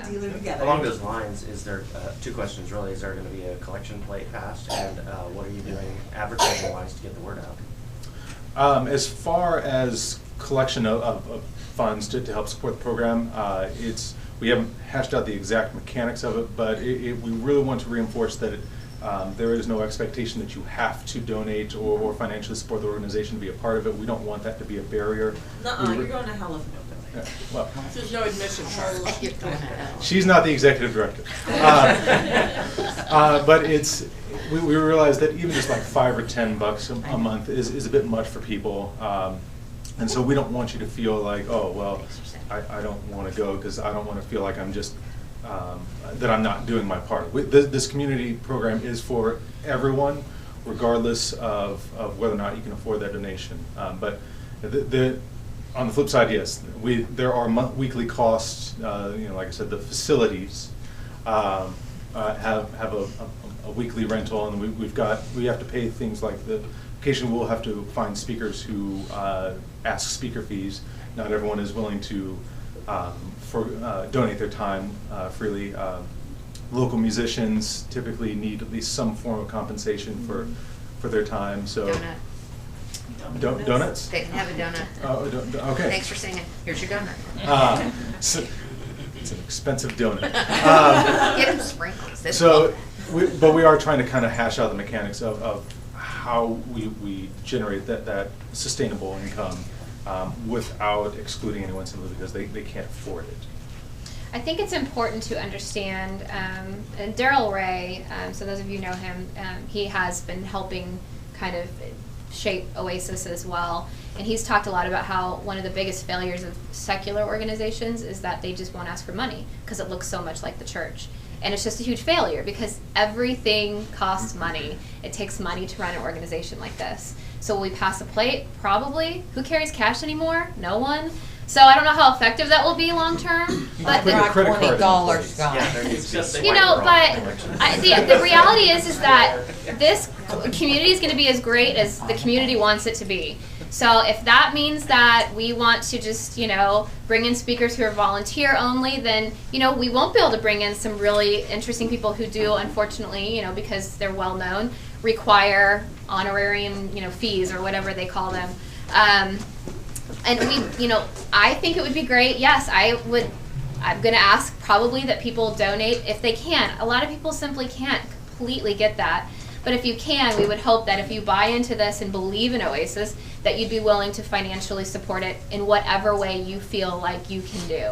dealer together. Along those lines, is there, two questions really, is there going to be a collection plate passed, and what are you doing advertising-wise to get the word out? As far as collection of funds to help support the program, we haven't hashed out the exact mechanics of it, but we really want to reinforce that there is no expectation that you have to donate or financially support the organization to be a part of it. We don't want that to be a barrier. Nuh-uh, you're going to hell if you don't donate. Well, There's no admission charge. she's not the executive director. But we realize that even just like $5 or $10 a month is a bit much for people. And so we don't want you to feel like, oh, well, I don't want to go because I don't want to feel like I'm just, that I'm not doing my part. This community program is for everyone, regardless of whether or not you can afford that donation. But on the flip side, yes, there are weekly costs. Like I said, the facilities have a weekly rental, and we have to pay things like occasionally we'll have to find speakers who ask speaker fees. Not everyone is willing to donate their time freely. Local musicians typically need at least some form of compensation for their time. So. Donuts? They can have a donut. Oh, okay. Thanks for singing. Here's your donut. It's an expensive donut. Get them sprinkles. But we are trying to kind of hash out the mechanics of how we generate that sustainable income without excluding anyone simply because they can't afford it. I think it's important to understand, and Daryl Ray, so those of you know him, he has been helping kind of shape Oasis as well. And he's talked a lot about how one of the biggest failures of secular organizations is that they just won't ask for money because it looks so much like the church. And it's just a huge failure because everything costs money. It takes money to run an organization like this. So will we pass a plate? Probably. Who carries cash anymore? No one. So I don't know how effective that will be long term. But $20 gone. Yeah, there needs to be a swipe the reality is that this community is going to be as great as the community wants it to be. So if that means that we want to just, bring in speakers who are volunteer only, then, we won't be able to bring in some really interesting people who do, unfortunately, because they're well known, require honorarium, fees or whatever they call them. And I think it would be great. Yes, I'm going to ask probably that people donate if they can. A lot of people simply can't completely get that. But if you can, we would hope that if you buy into this and believe in Oasis, that you'd be willing to financially support it in whatever way you feel like you can do.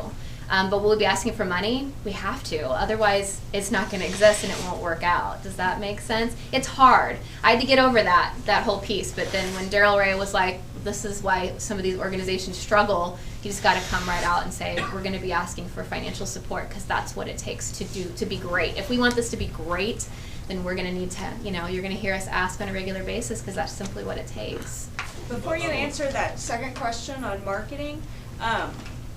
But will we be asking for money? We have to. Otherwise, it's not going to exist and it won't work out. Does that make sense? It's hard. I had to get over that whole piece. But then when Daryl Ray was like, this is why some of these organizations struggle, you just got to come right out and say, we're going to be asking for financial support because that's what it takes to be great. If we want this to be great, then we're going to need to, you're going to hear us ask on a regular basis because that's simply what it takes. Before you answer that second question on marketing,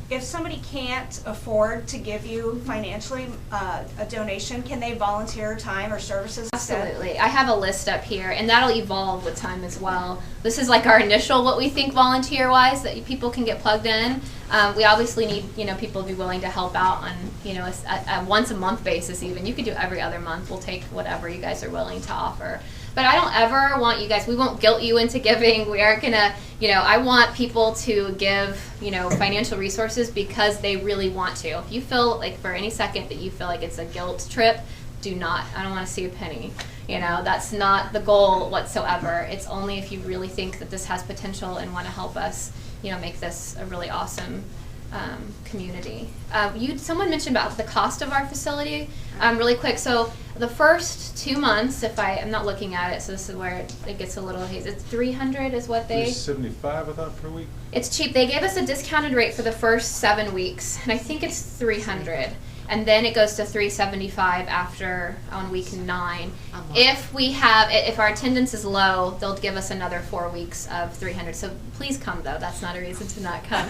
if somebody can't afford to give you financially a donation, can they volunteer time or services instead? Absolutely. I have a list up here, and that'll evolve with time as well. This is like our initial what we think volunteer-wise that people can get plugged in. We obviously need people to be willing to help out on a once a month basis even. You could do every other month. We'll take whatever you guys are willing to offer. But I don't ever want you guys, we won't guilt you into giving. We aren't gonna, I want people to give, financial resources because they really want to. If you feel like for any second that you feel like it's a guilt trip, do not. I don't want to see a penny. That's not the goal whatsoever. It's only if you really think that this has potential and want to help us, make this a really awesome community. Someone mentioned about the cost of our facility really quick. So the first 2 months, I'm not looking at it, so this is where it gets a little hazy. It's $300 is what they... $375 I thought per week. It's cheap. They gave us a discounted rate for the first 7 weeks, and I think it's $300. And then it goes to $375 on week 9. If our attendance is low, they'll give us another 4 weeks of $300. So please come though. That's not a reason to not come.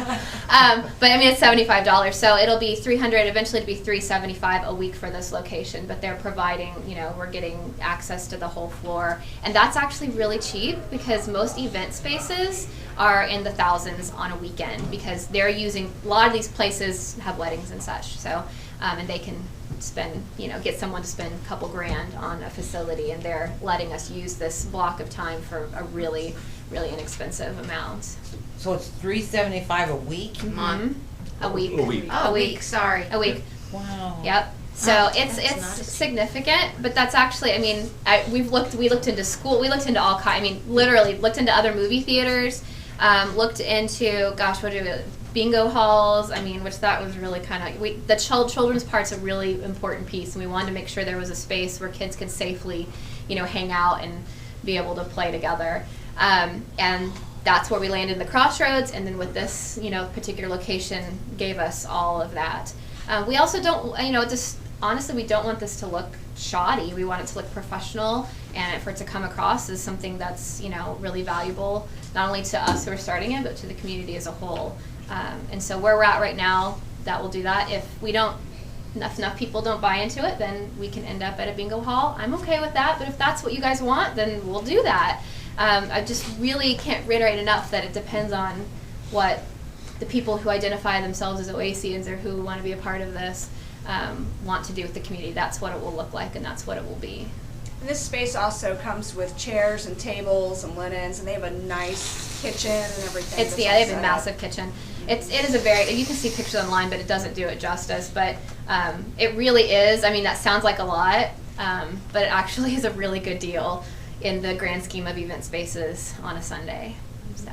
But it's $75. So it'll be $300. Eventually it'll be $375 a week for this location. But they're providing, we're getting access to the whole floor, and that's actually really cheap because most event spaces are in the thousands on a weekend because they're using a lot of these places have weddings and such. So. and they can spend, get someone to spend a couple grand on a facility, and they're letting us use this block of time for a really, really inexpensive amount. So it's $375 a week? Month. A week. A week. Oh, a week, sorry. A week. Wow. Yep. So Oh, it's that's not as- significant, but that's actually, I mean, we looked into school, we looked into all kind, I mean, literally looked into other movie theaters, looked into, bingo halls, I mean, which that was really kind of, the children's part's a really important piece, and we wanted to make sure there was a space where kids could safely, hang out and be able to play together. And that's where we landed in the Crossroads, and then with this, particular location gave us all of that. We also don't, just honestly, we don't want this to look shoddy. We want it to look professional, and for it to come across as something that's, really valuable, not only to us who are starting it, but to the community as a whole. And so where we're at right now, that will do that. If we don't, if enough people don't buy into it, then we can end up at a bingo hall. I'm okay with that, but if that's what you guys want, then we'll do that. I just really can't reiterate enough that it depends on what the people who identify themselves as Oasians or who want to be a part of this want to do with the community. That's what it will look like, and that's what it will be. And this space also comes with chairs and tables and linens, and they have a nice kitchen and everything. It's that's they all have a set massive up. kitchen. It is a very, you can see pictures online, but it doesn't do it justice. But it really is. I mean, that sounds like a lot, but it actually is a really good deal in the grand scheme of event spaces on a Sunday. So.